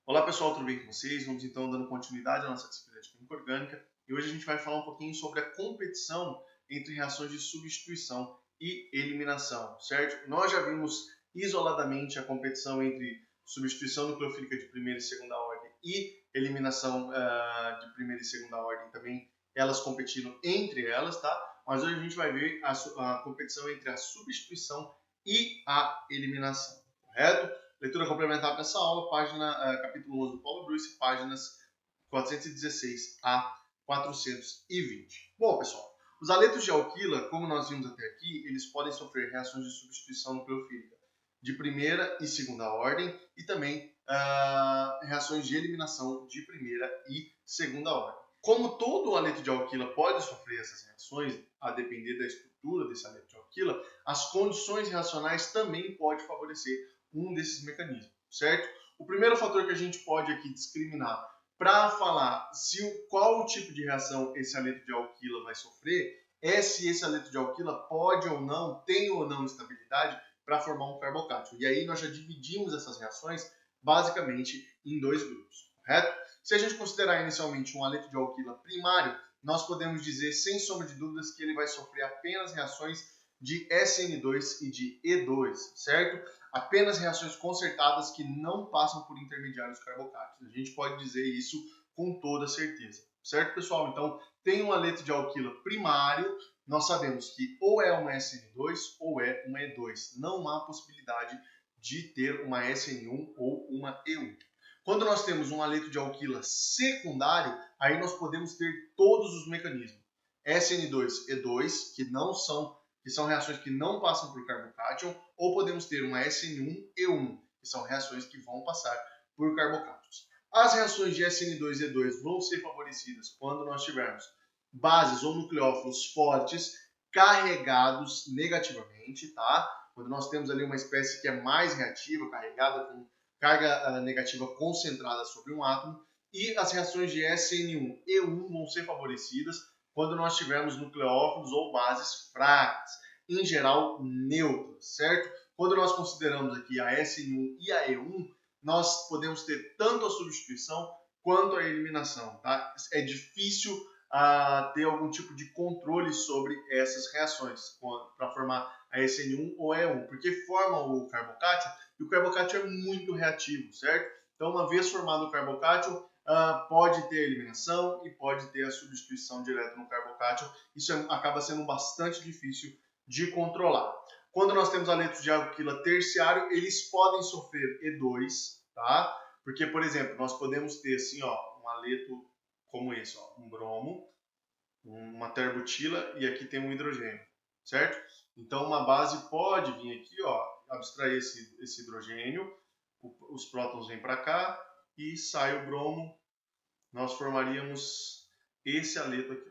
Olá pessoal, tudo bem com vocês? Vamos então dando continuidade à nossa disciplina de Química Orgânica e hoje a gente vai falar um pouquinho sobre a competição entre reações de substituição e eliminação, certo? Nós já vimos isoladamente a competição entre substituição nucleofílica de primeira e segunda ordem e eliminação de primeira e segunda ordem também, elas competindo entre elas, tá? Mas hoje a gente vai ver a competição entre a substituição e a eliminação, correto? Leitura complementar para essa aula, capítulo 11 do Paulo Bruce, páginas 416 a 420. Bom, pessoal, os aletos de alquila, como nós vimos até aqui, eles podem sofrer reações de substituição nucleofílica de primeira e segunda ordem e também reações de eliminação de primeira e segunda ordem. Como todo aleto de alquila pode sofrer essas reações, a depender da estrutura desse aleto de alquila, as condições reacionais também podem favorecer um desses mecanismos, certo? O primeiro fator que a gente pode aqui discriminar para falar qual o tipo de reação esse aleto de alquila vai sofrer é se esse aleto de alquila pode ou não, tem ou não estabilidade para formar um carbocátion. E aí nós já dividimos essas reações basicamente em dois grupos, correto? Se a gente considerar inicialmente um aleto de alquila primário, nós podemos dizer sem sombra de dúvidas que ele vai sofrer apenas reações de SN2 e de E2, certo? Apenas reações concertadas que não passam por intermediários carbocáticos. A gente pode dizer isso com toda certeza, certo, pessoal? Então, tem um aleto de alquila primário, nós sabemos que ou é uma SN2 ou é uma E2. Não há possibilidade de ter uma SN1 ou uma E1. Quando nós temos um aleto de alquila secundário, aí nós podemos ter todos os mecanismos. SN2, E2, que são reações que não passam por carbocátion, ou podemos ter uma SN1 e 1, que são reações que vão passar por carbocátions. As reações de SN2 e E2 vão ser favorecidas quando nós tivermos bases ou nucleófilos fortes carregados negativamente, tá? Quando nós temos ali uma espécie que é mais reativa, carregada com carga negativa concentrada sobre um átomo, e as reações de SN1 e 1 vão ser favorecidas quando nós tivermos nucleófilos ou bases fracas, em geral neutras, certo? Quando nós consideramos aqui a SN1 e a E1, nós podemos ter tanto a substituição quanto a eliminação, tá? É difícil ter algum tipo de controle sobre essas reações para formar a SN1 ou a E1, porque forma o carbocátion e o carbocátion é muito reativo, certo? Então, uma vez formado o carbocátion, pode ter a eliminação e pode ter a substituição direta no carbocátion. Isso acaba sendo bastante difícil de controlar. Quando nós temos aletos de alquila terciário, eles podem sofrer E2, tá? Porque, por exemplo, nós podemos ter assim, ó, um aleto como esse, ó, um bromo, uma terbutila e aqui tem um hidrogênio, certo? Então, uma base pode vir aqui, ó, abstrair esse hidrogênio, os prótons vêm para cá e sai o bromo, nós formaríamos esse aleto aqui,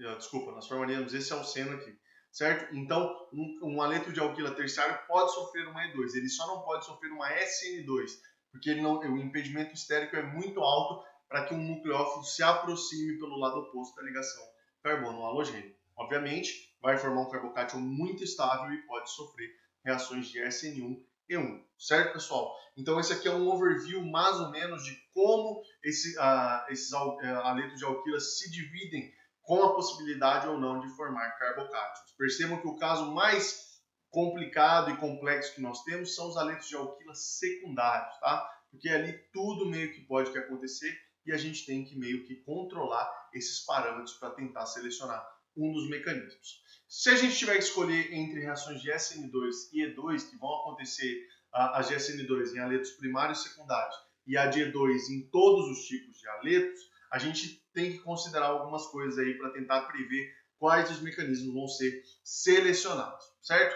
ó. Desculpa, nós formaríamos esse alceno aqui, certo? Então, um aleto de alquila terciário pode sofrer uma E2, ele só não pode sofrer uma SN2, porque o impedimento estérico é muito alto para que um nucleófilo se aproxime pelo lado oposto da ligação carbono-halogênio. Obviamente, vai formar um carbocátion muito estável e pode sofrer reações de SN1 e 1, certo, pessoal? Então, esse aqui é um overview mais ou menos de como esses aletos de alquila se dividem com a possibilidade ou não de formar carbocátions. Percebam que o caso mais complicado e complexo que nós temos são os aletos de alquila secundários, tá? Porque ali tudo meio que pode acontecer e a gente tem que meio que controlar esses parâmetros para tentar selecionar um dos mecanismos. Se a gente tiver que escolher entre reações de SN2 e E2, que vão acontecer as de SN2 em aletos primários e secundários e a de E2 em todos os tipos de aletos, a gente tem que considerar algumas coisas aí para tentar prever quais os mecanismos vão ser selecionados, certo?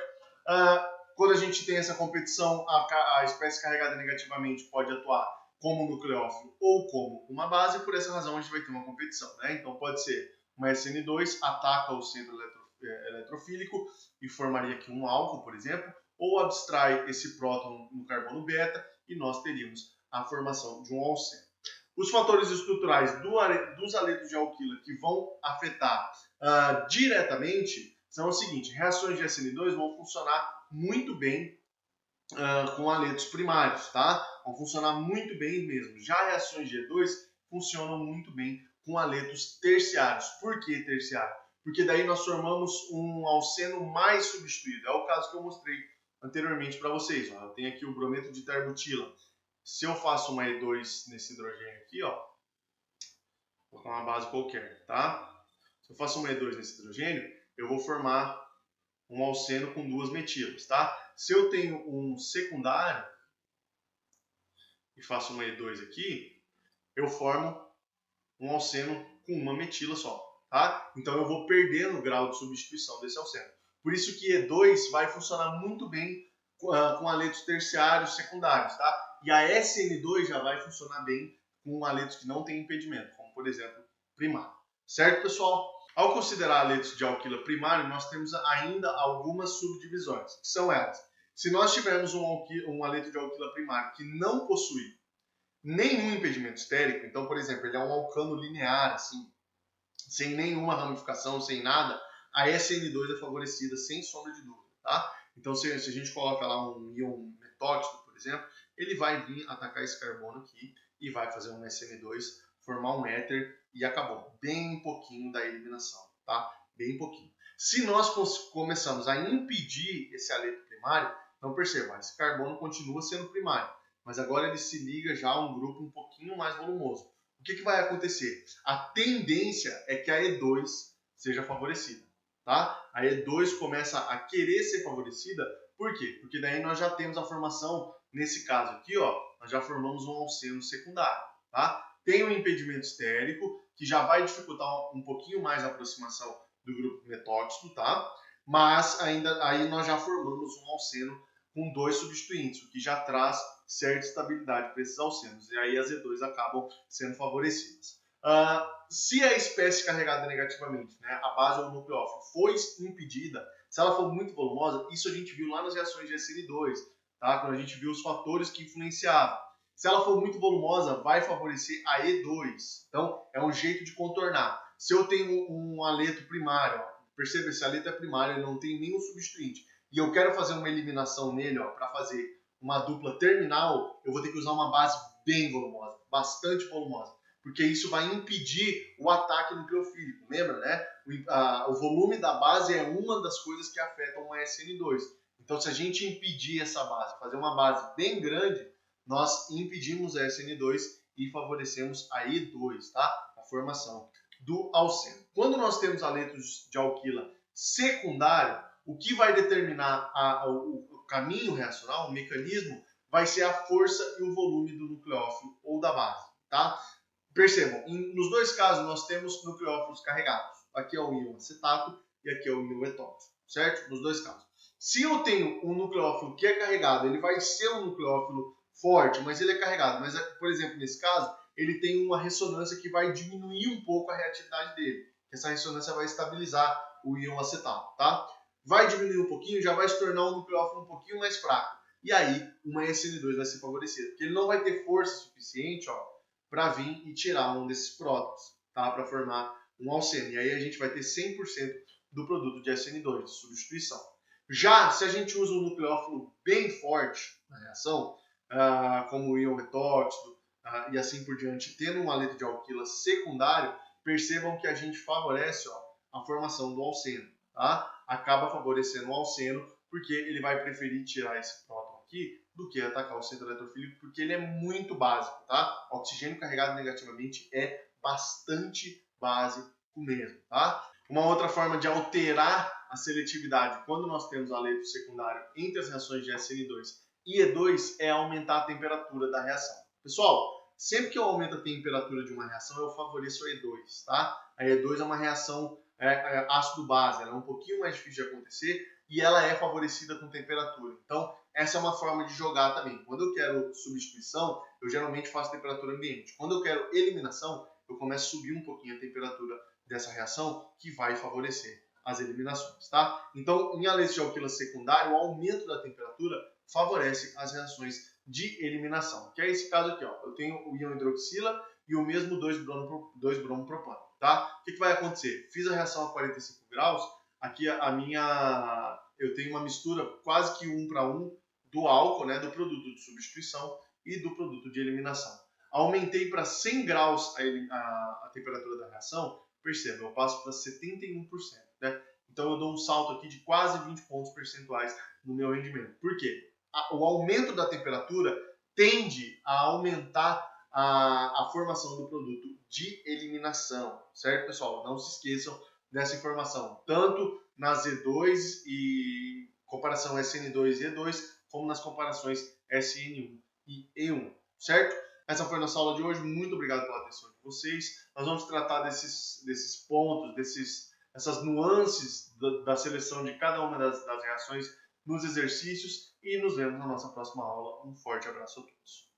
Quando a gente tem essa competição, a espécie carregada negativamente pode atuar como nucleófilo ou como uma base, por essa razão a gente vai ter uma competição, né? Então pode ser uma SN2, ataca o centro eletrofílico e formaria aqui um álcool, por exemplo, ou abstrai esse próton no carbono beta e nós teríamos a formação de um alceno. Os fatores estruturais dos aletos de alquila que vão afetar diretamente são o seguinte: reações de SN2 vão funcionar muito bem com aletos primários, tá? vão funcionar muito bem mesmo. Já reações de E2 funcionam muito bem com aletos terciários. Por que terciário? Porque daí nós formamos um alceno mais substituído. É o caso que eu mostrei anteriormente para vocês. Ó. Eu tenho aqui o brometo de terbutila. Se eu faço uma E2 nesse hidrogênio aqui, ó, vou colocar uma base qualquer, tá? Se eu faço uma E2 nesse hidrogênio, eu vou formar um alceno com duas metilas, tá? Se eu tenho um secundário e faço uma E2 aqui, eu formo um alceno com uma metila só, tá? Então eu vou perdendo o grau de substituição desse alceno. Por isso que E2 vai funcionar muito bem com aletos terciários secundários, tá? E a SN2 já vai funcionar bem com aletos que não têm impedimento, como por exemplo primário. Certo, pessoal? Ao considerar aletos de alquila primário, nós temos ainda algumas subdivisões, que são elas. Se nós tivermos um aleto de alquila primário que não possui nenhum impedimento estérico, então, por exemplo, ele é um alcano linear, assim, sem nenhuma ramificação, sem nada, a SN2 é favorecida sem sombra de dúvida, tá? Então, se a gente coloca lá um íon metóxido, por exemplo, ele vai vir atacar esse carbono aqui e vai fazer um SN2, formar um éter e acabou. Bem pouquinho da eliminação, tá? Bem pouquinho. Se nós começamos a impedir esse aleto primário, então perceba, esse carbono continua sendo primário, mas agora ele se liga já a um grupo um pouquinho mais volumoso. O que vai acontecer? A tendência é que a E2 seja favorecida, tá? A E2 começa a querer ser favorecida, por quê? Porque daí nós já temos a formação, nesse caso aqui, ó, nós já formamos um alceno secundário, tá? Tem um impedimento estérico, que já vai dificultar um pouquinho mais a aproximação do grupo metóxido, tá? Mas ainda aí nós já formamos um alceno com dois substituintes, o que já traz certa estabilidade para esses alcenos. E aí as E2 acabam sendo favorecidas. Se a espécie carregada negativamente, né, a base ou o nucleófilo, foi impedida, se ela for muito volumosa, isso a gente viu lá nas reações de SN2, tá? Quando a gente viu os fatores que influenciavam. Se ela for muito volumosa, vai favorecer a E2. Então, é um jeito de contornar. Se eu tenho um aleto primário, ó, perceba, esse aleto é primário, ele não tem nenhum substituinte, e eu quero fazer uma eliminação nele, para fazer uma dupla terminal, eu vou ter que usar uma base bem volumosa, bastante volumosa, porque isso vai impedir o ataque nucleofílico. Lembra, né? O volume da base é uma das coisas que afetam o SN2. Então, se a gente impedir essa base, fazer uma base bem grande, nós impedimos a SN2 e favorecemos a E2, tá? A formação do alceno. Quando nós temos aletos de alquila secundário, o que vai determinar o caminho reacional, o mecanismo, vai ser a força e o volume do nucleófilo ou da base, tá? Percebam, nos dois casos nós temos nucleófilos carregados. Aqui é o íon acetato e aqui é o íon etóxico, certo? Nos dois casos. Se eu tenho um nucleófilo que é carregado, ele vai ser um nucleófilo forte, mas ele é carregado. Mas, por exemplo, nesse caso, ele tem uma ressonância que vai diminuir um pouco a reatividade dele. Essa ressonância vai estabilizar o íon acetato, tá? Vai diminuir um pouquinho, já vai se tornar um nucleófilo um pouquinho mais fraco. E aí, uma SN2 vai ser favorecida, porque ele não vai ter força suficiente, ó, para vir e tirar um desses prótons, tá? Para formar um alceno. E aí a gente vai ter 100% do produto de SN2, de substituição. Já se a gente usa um nucleófilo bem forte na reação, como o íon metóxido e assim por diante, tendo um aleto de alquila secundário, percebam que a gente favorece, ó, a formação do alceno, tá? Acaba favorecendo o alceno porque ele vai preferir tirar esse próton aqui do que atacar o centro eletrofílico, porque ele é muito básico, tá? Oxigênio carregado negativamente é bastante básico mesmo, tá? Uma outra forma de alterar a seletividade quando nós temos aleto secundário entre as reações de SN2 e E2 é aumentar a temperatura da reação. Pessoal, sempre que eu aumento a temperatura de uma reação, eu favoreço a E2, tá? A E2 é uma reação ácido-base, ela é um pouquinho mais difícil de acontecer e ela é favorecida com temperatura. Então, essa é uma forma de jogar também. Quando eu quero substituição, eu geralmente faço temperatura ambiente. Quando eu quero eliminação, eu começo a subir um pouquinho a temperatura dessa reação, que vai favorecer as eliminações, tá? Então, em aletos de alquila secundário, o aumento da temperatura favorece as reações de eliminação, que é esse caso aqui, ó. Eu tenho o íon hidroxila e o mesmo 2-bromopropano, tá? O que vai acontecer? Fiz a reação a 45 graus, aqui eu tenho uma mistura quase que 1 para 1 do álcool, né, do produto de substituição, e do produto de eliminação. Aumentei para 100 graus a temperatura da reação, perceba, eu passo para 71%, né? Então eu dou um salto aqui de quase 20 pontos percentuais no meu rendimento. Por quê? O aumento da temperatura tende a aumentar a formação do produto de eliminação, certo, pessoal? Não se esqueçam dessa informação, tanto na Z2 e comparação SN2 e E2, como nas comparações SN1 e E1, certo? Essa foi a nossa aula de hoje. Muito obrigado pela atenção de vocês. Nós vamos tratar desses pontos, essas nuances da seleção de cada uma das reações nos exercícios e nos vemos na nossa próxima aula. Um forte abraço a todos.